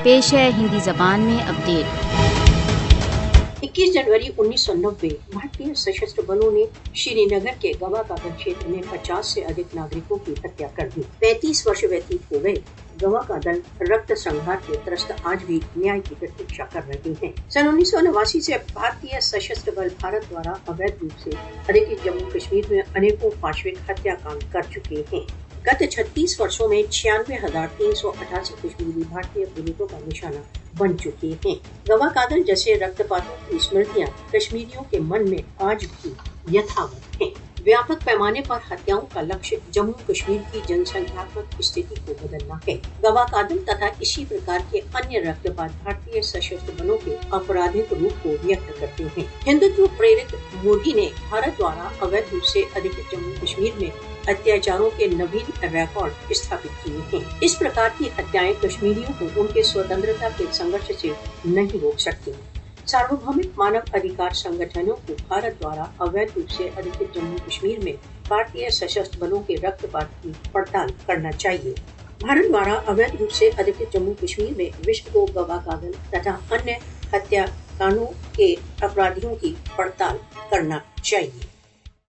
پیش ہے ہندی زبان میں اپڈیٹ۔ 21 जनवरी 1990 भारतीय सशस्त्र बलों ने श्रीनगर के गवा कादल क्षेत्र में 50 से अधिक नागरिकों की हत्या कर दी। 35 वर्ष व्यतीत हो गए। गवा कादल रक्त संहार के त्रस्त आज भी न्याय की प्रतीक्षा कर रहे हैं। सन 1989 से भारतीय सशस्त्र बल भारत द्वारा अवैध रूप से अधिकृत जम्मू कश्मीर में अनेकों पाशविक हत्याकांड कर चुके हैं। गत 36 वर्षों में 96,388 कश्मीरी भारतीय पीड़ितों का निशाना बन चुके हैं। गवा कादल जैसे रक्तपातों की स्मृतियां कश्मीरियों के मन में आज भी यथावत हैं। व्यापक पैमाने पर हत्याओं का लक्ष्य जम्मू कश्मीर की जनसंख्यात्मक स्थिति को बदलना है। गवा कादल तथा इसी प्रकार के अन्य रक्तपात भारतीय सशस्त्र बलों के आपराधिक रूप को व्यक्त करते हैं। हिंदुत्व प्रेरित मोदी ने भारत द्वारा अवैध रूप से अधिकृत जम्मू कश्मीर में अत्याचारों के नवीन रिकॉर्ड स्थापित किए हैं। इस प्रकार की हत्याएं कश्मीरियों को उनके स्वतंत्रता के संघर्ष से नहीं रोक सकती। सार्वभौमिक मानव अधिकार संगठनों को भारत द्वारा अवैध रूप से अधिकृत जम्मू कश्मीर में भारतीय सशस्त्र बलों के रक्तपात की पड़ताल करना चाहिए। भारत द्वारा अवैध रूप से अधिकृत जम्मू कश्मीर में विश्व को गवा कादल तथा अन्य हत्याकांडों के अपराधियों की पड़ताल करना चाहिए।